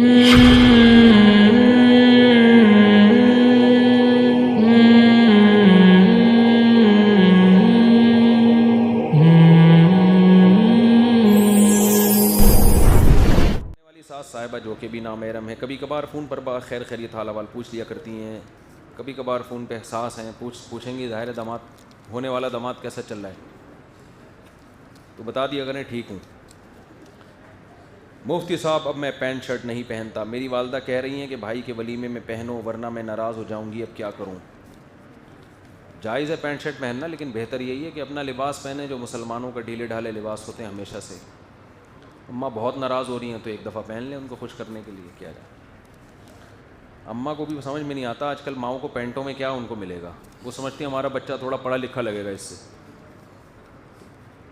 صاحبہ جو کہ بھی نامحرم ہے، کبھی کبھار فون پر خیر خیریت حال احوال پوچھ لیا کرتی ہیں، کبھی کبھار فون پہ احساس ہیں پوچھیں گی ظاہر داماد ہونے والا داماد کیسا چل رہا ہے، تو بتا دیا کریں ٹھیک ہوں۔ مفتی صاحب اب میں پینٹ شرٹ نہیں پہنتا، میری والدہ کہہ رہی ہیں کہ بھائی کے ولیمے میں پہنو ورنہ میں ناراض ہو جاؤں گی، اب کیا کروں؟ جائز ہے پینٹ شرٹ پہننا، لیکن بہتر یہی ہے کہ اپنا لباس پہنیں جو مسلمانوں کا ڈھیلے ڈھالے لباس ہوتے ہیں ہمیشہ سے۔ اماں بہت ناراض ہو رہی ہیں تو ایک دفعہ پہن لیں ان کو خوش کرنے کے لیے، کیا جائے۔ اماں کو بھی سمجھ میں نہیں آتا آج کل ماؤں کو پینٹوں میں کیا ان کو ملے گا، وہ سمجھتی ہیں ہمارا بچہ تھوڑا پڑھا لکھا لگے گا اس سے،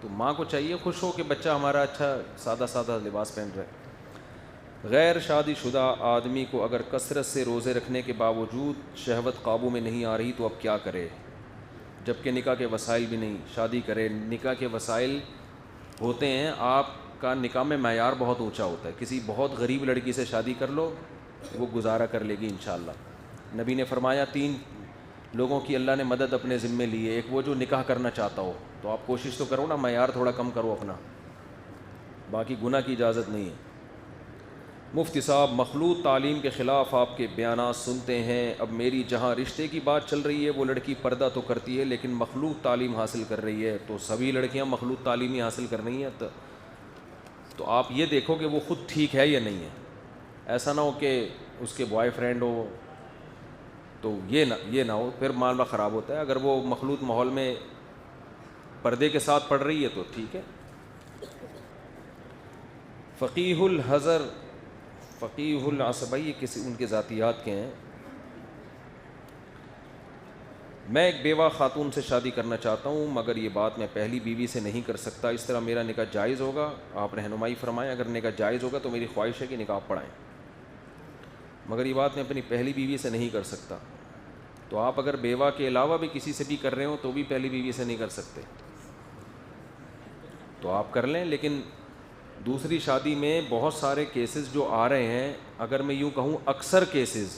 تو ماں کو چاہیے خوش ہو کہ بچہ ہمارا اچھا سادہ سادہ لباس پہن رہا ہے۔ غیر شادی شدہ آدمی کو اگر کثرت سے روزے رکھنے کے باوجود شہوت قابو میں نہیں آ رہی تو اب کیا کرے؟ جبکہ نکاح کے وسائل بھی نہیں، شادی کرے، نکاح کے وسائل ہوتے ہیں، آپ کا نکاح میں معیار بہت اونچا ہوتا ہے، کسی بہت غریب لڑکی سے شادی کر لو وہ گزارا کر لے گی انشاءاللہ۔ نبی نے فرمایا 3 لوگوں کی اللہ نے مدد اپنے ذمے لی ہے، ایک وہ جو نکاح کرنا چاہتا ہو، تو آپ کوشش تو کرو نا، معیار تھوڑا کم کرو اپنا، باقی گناہ کی اجازت نہیں ہے۔ مفتی صاحب مخلوط تعلیم کے خلاف آپ کے بیانات سنتے ہیں، اب میری جہاں رشتے کی بات چل رہی ہے وہ لڑکی پردہ تو کرتی ہے لیکن مخلوط تعلیم حاصل کر رہی ہے، تو سبھی لڑکیاں مخلوط تعلیم ہی حاصل کر رہی ہیں، تو آپ یہ دیکھو کہ وہ خود ٹھیک ہے یا نہیں ہے، ایسا نہ ہو کہ اس کے بوائے فرینڈ ہو تو یہ نہ ہو، پھر معاملہ خراب ہوتا ہے۔ اگر وہ مخلوط ماحول میں پردے کے ساتھ پڑھ رہی ہے تو ٹھیک ہے۔ فقیہ الحضر فقیہ العصبی، یہ کسی ان کے ذاتیات کے ہیں۔ میں ایک بیوہ خاتون سے شادی کرنا چاہتا ہوں مگر یہ بات میں پہلی بیوی سے نہیں کر سکتا، اس طرح میرا نکاح جائز ہوگا؟ آپ رہنمائی فرمائیں۔ اگر نکاح جائز ہوگا تو میری خواہش ہے کہ نکاح پڑھائیں، مگر یہ بات میں اپنی پہلی بیوی سے نہیں کر سکتا، تو آپ اگر بیوہ کے علاوہ بھی کسی سے بھی کر رہے ہو تو بھی پہلی بیوی سے نہیں کر سکتے، تو آپ کر لیں۔ لیکن دوسری شادی میں بہت سارے کیسز جو آ رہے ہیں، اگر میں یوں کہوں اکثر کیسز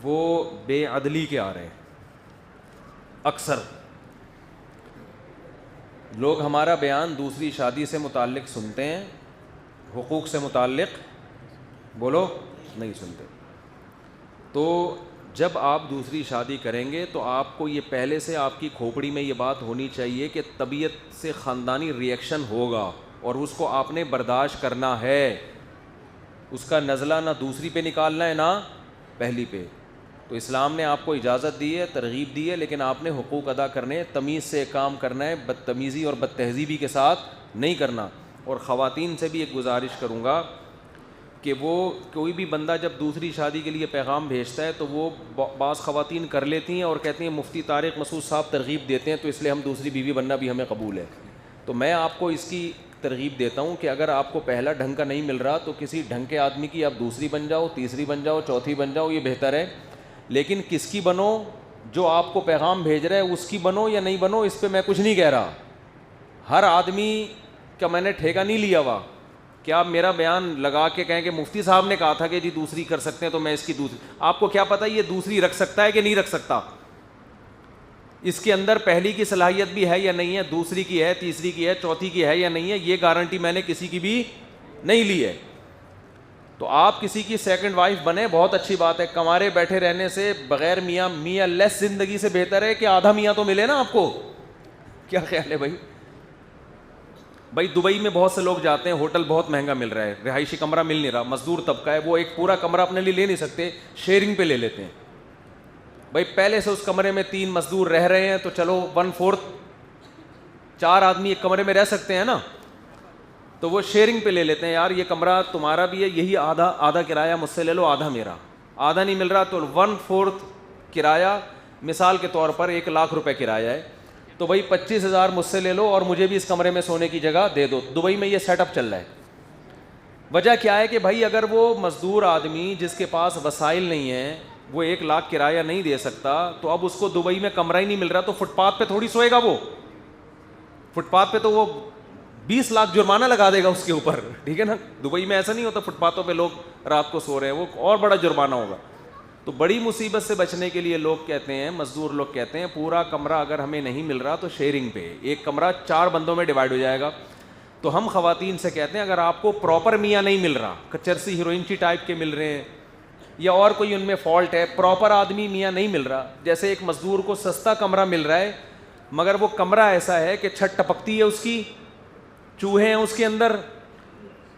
وہ بے عدلی کے آ رہے ہیں۔ اکثر لوگ ہمارا بیان دوسری شادی سے متعلق سنتے ہیں، حقوق سے متعلق بولو نہیں سنتے۔ تو جب آپ دوسری شادی کریں گے تو آپ کو یہ پہلے سے آپ کی کھوپڑی میں یہ بات ہونی چاہیے کہ طبیعت سے خاندانی ری ایکشن ہوگا اور اس کو آپ نے برداشت کرنا ہے، اس کا نزلہ نہ دوسری پہ نکالنا ہے نہ پہلی پہ۔ تو اسلام نے آپ کو اجازت دی ہے، ترغیب دی ہے، لیکن آپ نے حقوق ادا کرنے، تمیز سے کام کرنا ہے، بدتمیزی اور بد تہذیبی کے ساتھ نہیں کرنا۔ اور خواتین سے بھی ایک گزارش کروں گا کہ وہ کوئی بھی بندہ جب دوسری شادی کے لیے پیغام بھیجتا ہے تو وہ بعض خواتین کر لیتی ہیں اور کہتی ہیں مفتی طارق مسعود صاحب ترغیب دیتے ہیں تو اس لیے ہم دوسری بیوی بننا بھی ہمیں قبول ہے۔ تو میں آپ کو اس کی ترغیب دیتا ہوں کہ اگر آپ کو پہلا ڈھنگ کا نہیں مل رہا تو کسی ڈھنگ کے آدمی کی آپ دوسری بن جاؤ، تیسری بن جاؤ، چوتھی بن جاؤ، یہ بہتر ہے۔ لیکن کس کی بنو؟ جو آپ کو پیغام بھیج رہا ہے اس کی بنو یا نہیں بنو، اس پہ میں کچھ نہیں کہہ رہا۔ ہر آدمی کا میں نے ٹھیکہ نہیں لیا ہوا کہ آپ میرا بیان لگا کے کہیں کہ مفتی صاحب نے کہا تھا کہ جی دوسری کر سکتے ہیں تو میں اس کی دوسری، آپ کو کیا پتہ یہ دوسری رکھ سکتا ہے کہ نہیں رکھ سکتا، اس کے اندر پہلی کی صلاحیت بھی ہے یا نہیں ہے، دوسری کی ہے، تیسری کی ہے، چوتھی کی ہے یا نہیں ہے، یہ گارنٹی میں نے کسی کی بھی نہیں لی ہے۔ تو آپ کسی کی سیکنڈ وائف بنے، بہت اچھی بات ہے، کمارے بیٹھے رہنے سے بغیر میاں لیس زندگی سے بہتر ہے کہ آدھا میاں تو ملے نا آپ کو۔ کیا خیال ہے بھائی دبئی میں بہت سے لوگ جاتے ہیں، ہوٹل بہت مہنگا مل رہا ہے، رہائشی کمرہ مل نہیں رہا، مزدور طبقہ ہے، وہ ایک پورا کمرہ اپنے لیے لے نہیں سکتے، شیئرنگ پہ لے لیتے ہیں۔ بھائی پہلے سے اس کمرے میں 3 مزدور رہ رہے ہیں تو چلو 1/4 4 آدمی ایک کمرے میں رہ سکتے ہیں نا، تو وہ شیئرنگ پہ لے لیتے ہیں، یار یہ کمرہ تمہارا بھی ہے، یہی آدھا کرایہ مجھ سے لے لو، آدھا میرا، آدھا نہیں مل رہا تو 1/4 کرایہ، مثال کے طور پر 1 لاکھ روپے کرایہ ہے تو بھائی 25,000 مجھ سے لے لو اور مجھے بھی اس کمرے میں سونے کی جگہ دے دو۔ دبئی میں یہ سیٹ اپ چل رہا ہے۔ وجہ کیا ہے کہ بھائی اگر وہ مزدور آدمی جس کے پاس وسائل نہیں ہیں وہ 1 لاکھ کرایہ نہیں دے سکتا تو اب اس کو دبئی میں کمرہ ہی نہیں مل رہا تو فٹ پاتھ پہ تھوڑی سوئے گا، وہ فٹ پاتھ پہ تو وہ 20 لاکھ جرمانہ لگا دے گا اس کے اوپر, ٹھیک ہے نا. دبئی میں ایسا نہیں ہوتا, فٹ پاتھوں پہ لوگ رات کو سو رہے ہیں, وہ اور بڑا جرمانہ ہوگا. تو بڑی مصیبت سے بچنے کے لیے لوگ کہتے ہیں, مزدور لوگ کہتے ہیں, پورا کمرہ اگر ہمیں نہیں مل رہا تو شیئرنگ پہ, ایک کمرہ 4 بندوں میں ڈیوائڈ ہو جائے گا. تو ہم خواتین سے کہتے ہیں اگر آپ کو پراپر میاں نہیں مل رہا, چرسی ہیروئنچی ٹائپ کے مل رہے ہیں, یا اور کوئی ان میں فالٹ ہے, پراپر آدمی میاں نہیں مل رہا, جیسے ایک مزدور کو سستا کمرہ مل رہا ہے مگر وہ کمرہ ایسا ہے کہ چھت ٹپکتی ہے اس کی, چوہے ہیں اس کے اندر,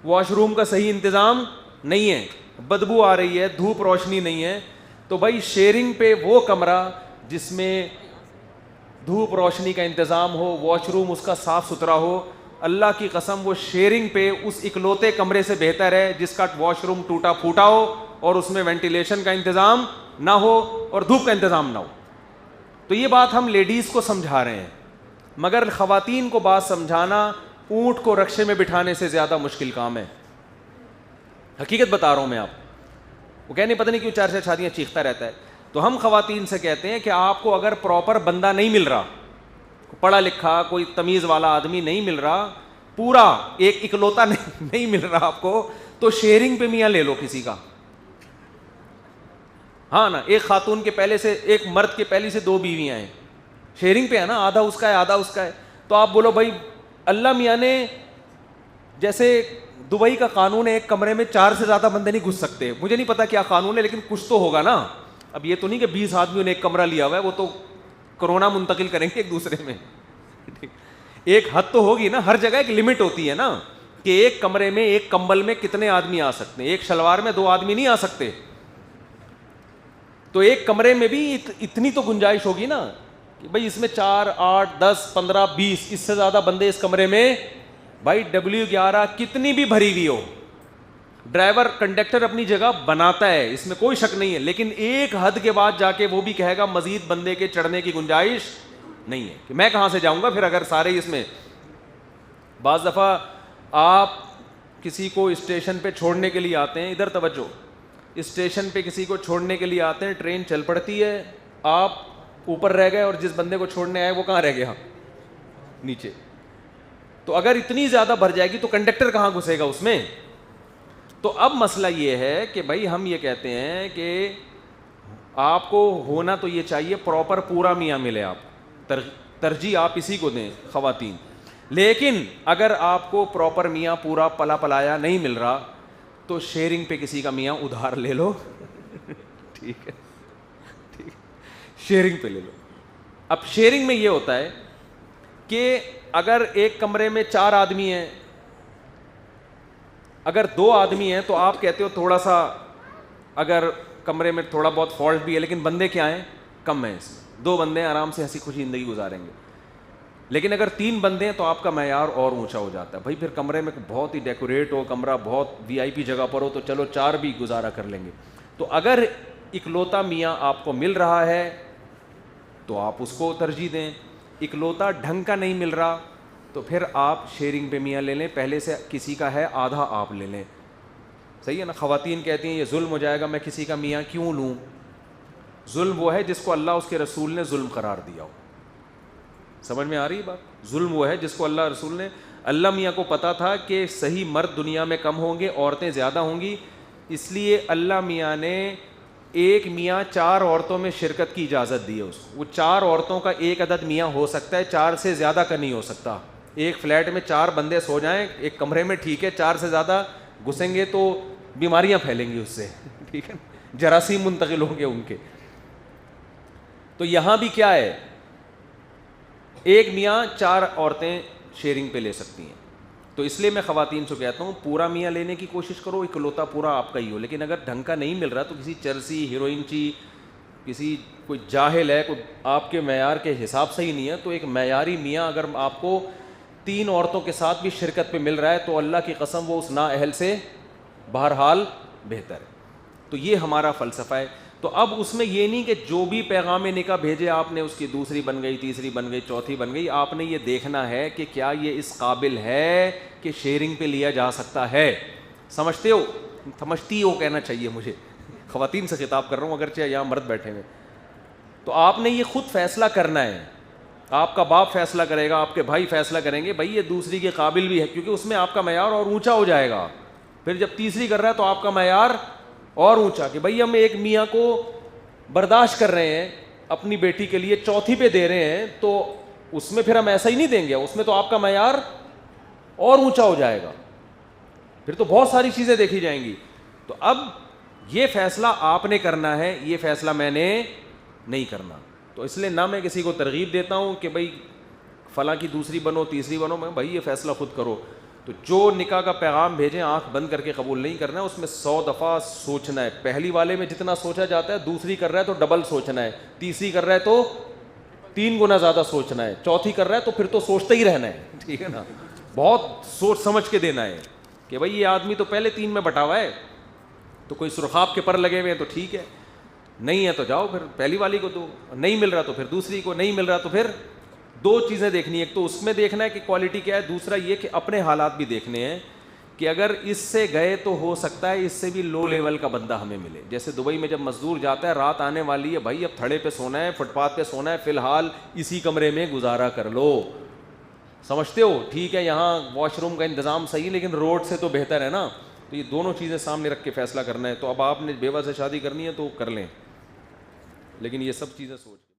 واش روم کا صحیح انتظام نہیں ہے, بدبو آ رہی ہے, دھوپ روشنی نہیں ہے, تو بھائی شیئرنگ پہ وہ کمرہ جس میں دھوپ روشنی کا انتظام ہو, واش روم اس کا صاف ستھرا ہو, اللہ کی قسم وہ شیئرنگ پہ اس اکلوتے کمرے سے بہتر ہے جس کا واش روم ٹوٹا پھوٹا ہو اور اس میں وینٹیلیشن کا انتظام نہ ہو اور دھوپ کا انتظام نہ ہو. تو یہ بات ہم لیڈیز کو سمجھا رہے ہیں, مگر خواتین کو بات سمجھانا اونٹ کو رکشے میں بٹھانے سے زیادہ مشکل کام ہے. حقیقت بتا رہا ہوں میں آپ. وہ کہنے پتہ نہیں کیوں 4 شادیاں چیختا رہتا ہے. تو ہم خواتین سے کہتے ہیں کہ آپ کو اگر پراپر بندہ نہیں مل رہا, پڑھا لکھا کوئی تمیز والا آدمی نہیں مل رہا, پورا ایک اکلوتا نہیں مل رہا آپ کو, تو شیئرنگ پہ میاں لے لو کسی کا. ہاں نا, ایک خاتون کے پہلے سے, ایک مرد کے پہلے سے 2 بیویاں ہیں, شیئرنگ پہ ہے نا, آدھا اس کا ہے آدھا اس کا ہے. تو آپ بولو بھائی اللہ میاں نے, جیسے دبئی کا قانون ہے ایک کمرے میں 4 سے زیادہ بندے نہیں گھس سکتے, مجھے نہیں پتا کیا قانون ہے لیکن کچھ تو ہوگا نا. اب یہ تو نہیں کہ 20 آدمیوں نے ایک کمرہ لیا ہوا ہے, وہ تو کرونا منتقل کریں گے ایک دوسرے میں. ایک حد تو ہوگی نا, ہر جگہ ایک لمٹ ہوتی ہے نا, کہ ایک کمرے میں ایک کمبل میں کتنے آدمی آ سکتے ہیں, ایک شلوار میں 2 آدمی نہیں آ سکتے. تو ایک کمرے میں بھی اتنی تو گنجائش ہوگی نا کہ بھائی اس میں 4, 8, 10, 15, 20 اس سے زیادہ بندے اس کمرے میں, بھائی W11 کتنی بھی بھری ہوئی ہو, ڈرائیور کنڈکٹر اپنی جگہ بناتا ہے, اس میں کوئی شک نہیں ہے, لیکن ایک حد کے بعد جا کے وہ بھی کہے گا مزید بندے کے چڑھنے کی گنجائش نہیں ہے, کہ میں کہاں سے جاؤں گا پھر اگر سارے اس میں. بعض دفعہ آپ کسی کو اسٹیشن پہ چھوڑنے کے لیے آتے ہیں, ادھر توجہ, اسٹیشن پہ کسی کو چھوڑنے کے لیے آتے ہیں, ٹرین چل پڑتی ہے, آپ اوپر رہ گئے اور جس بندے کو چھوڑنے آئے وہ کہاں رہ گیا, نیچے. تو اگر اتنی زیادہ بھر جائے گی تو کنڈکٹر کہاں گھسے گا اس میں. تو اب مسئلہ یہ ہے کہ بھائی ہم یہ کہتے ہیں کہ آپ کو ہونا تو یہ چاہیے پراپر پورا میاں ملے, آپ ترجیح آپ اسی کو دیں خواتین. لیکن اگر آپ کو پراپر میاں پورا پلا پلایا نہیں مل رہا تو شیئرنگ پہ کسی کا میاں ادھار لے لو. ٹھیک ہے, شیئرنگ پہ لے لو. اب شیئرنگ میں یہ ہوتا ہے کہ اگر ایک کمرے میں 4 آدمی ہیں, اگر 2 آدمی ہیں تو آپ کہتے ہو تھوڑا سا, اگر کمرے میں تھوڑا بہت فالٹ بھی ہے لیکن بندے کیا ہیں, کم ہیں, اس میں 2 بندے آرام سے ہنسی خوشی زندگی گزاریں گے. لیکن اگر 3 بندے ہیں تو آپ کا معیار اور اونچا ہو جاتا ہے. بھائی پھر کمرے میں بہت ہی ڈیکوریٹ ہو, کمرہ بہت VIP جگہ پر ہو تو چلو 4 بھی گزارا کر لیں گے. تو اگر اکلوتا میاں آپ کو مل رہا ہے تو آپ اس کو ترجیح دیں, اکلوتا ڈھنگ کا نہیں مل رہا تو پھر آپ شیئرنگ پہ میاں لے لیں, پہلے سے کسی کا ہے آدھا آپ لے لیں. صحیح ہے نا. خواتین کہتی ہیں یہ ظلم ہو جائے گا, میں کسی کا میاں کیوں لوں. ظلم وہ ہے جس کو اللہ اس کے رسول نے ظلم قرار دیا ہو. سمجھ میں آ رہی بات. ظلم وہ ہے جس کو اللہ رسول نے, اللہ میاں کو پتا تھا کہ صحیح مرد دنیا میں کم ہوں گے, عورتیں زیادہ ہوں گی, اس لیے اللہ میاں نے ایک میاں 4 عورتوں میں شرکت کی اجازت دی ہے اس کو. وہ 4 عورتوں کا ایک عدد میاں ہو سکتا ہے, 4 سے زیادہ کا نہیں ہو سکتا. ایک فلیٹ میں 4 بندے سو جائیں ایک کمرے میں ٹھیک ہے, 4 سے زیادہ گھسیں گے تو بیماریاں پھیلیں گی اس سے, ٹھیک ہے, جراثیم منتقل ہوں گے ان کے. تو یہاں بھی کیا ہے, ایک میاں 4 عورتیں شیئرنگ پہ لے سکتی ہیں. تو اس لیے میں خواتین سے کہتا ہوں پورا میاں لینے کی کوشش کرو, اکلوتا پورا آپ کا ہی ہو. لیکن اگر ڈھنگ کا نہیں مل رہا تو کسی چرسی ہیروئنچی, کسی کوئی جاہل ہے, کوئی آپ کے معیار کے حساب سے ہی نہیں ہے, تو ایک معیاری میاں اگر آپ کو 3 عورتوں کے ساتھ بھی شرکت پہ مل رہا ہے تو اللہ کی قسم وہ اس نااہل سے بہرحال بہتر ہے. تو یہ ہمارا فلسفہ ہے. تو اب اس میں یہ نہیں کہ جو بھی پیغام نکاح بھیجے آپ نے اس کی دوسری بن گئی, تیسری بن گئی, چوتھی بن گئی. آپ نے یہ دیکھنا ہے کہ کیا یہ اس قابل ہے کہ شیئرنگ پہ لیا جا سکتا ہے. سمجھتے ہو, سمجھتی ہو کہنا چاہیے مجھے, خواتین سے خطاب کر رہا ہوں اگرچہ یہاں مرد بیٹھے ہوئے. تو آپ نے یہ خود فیصلہ کرنا ہے آپ کا باپ فیصلہ کرے گا, آپ کے بھائی فیصلہ کریں گے, بھائی یہ دوسری کے قابل بھی ہے, کیونکہ اس میں آپ کا معیار اور اونچا ہو جائے گا. پھر جب تیسری کر رہا ہے تو آپ کا معیار اور اونچا, کہ بھائی ہم ایک میاں کو برداشت کر رہے ہیں اپنی بیٹی کے لیے, چوتھی پہ دے رہے ہیں, تو اس میں پھر ہم ایسا ہی نہیں دیں گے, اس میں تو آپ کا معیار اور اونچا ہو جائے گا, پھر تو بہت ساری چیزیں دیکھی جائیں گی. تو اب یہ فیصلہ آپ نے کرنا ہے, یہ فیصلہ میں نے نہیں کرنا. تو اس لیے نہ میں کسی کو ترغیب دیتا ہوں کہ بھائی فلاں کی دوسری بنو, تیسری بنو, میں بھائی یہ فیصلہ خود کرو. تو جو نکاح کا پیغام بھیجیں آنکھ بند کر کے قبول نہیں کرنا ہے, اس میں 100 دفعہ سوچنا ہے. پہلی والے میں جتنا سوچا جاتا ہے, دوسری کر رہا ہے تو ڈبل سوچنا ہے, تیسری کر رہا ہے تو 3 گنا زیادہ سوچنا ہے, چوتھی کر رہا ہے تو پھر تو سوچتا ہی رہنا ہے. ٹھیک ہے نا, بہت سوچ سمجھ کے دینا ہے کہ بھائی یہ آدمی تو پہلے 3 میں بٹا ہوا ہے, تو کوئی سرخاب کے پر لگے ہوئے ہیں تو ٹھیک ہے, نہیں ہے تو جاؤ پھر پہلی والی کو دو, نہیں مل رہا تو پھر دوسری کو, نہیں مل رہا تو پھر 2 چیزیں دیکھنی ہے, ایک تو اس میں دیکھنا ہے کہ کوالٹی کیا ہے, دوسرا یہ کہ اپنے حالات بھی دیکھنے ہیں کہ اگر اس سے گئے تو ہو سکتا ہے اس سے بھی لو لیول کا بندہ ہمیں ملے. جیسے دبئی میں جب مزدور جاتا ہے, رات آنے والی ہے, بھائی اب تھڑے پہ سونا ہے, فٹ پاتھ پہ سونا ہے, فی الحال اسی کمرے میں گزارا کر لو. سمجھتے ہو, ٹھیک ہے یہاں واش روم کا انتظام صحیح, لیکن روڈ سے تو بہتر ہے نا. تو یہ دونوں چیزیں سامنے رکھ کے فیصلہ کرنا ہے. تو اب آپ نے بیوہ سے شادی کرنی ہے تو کر لیں, لیکن یہ سب چیزیں سوچ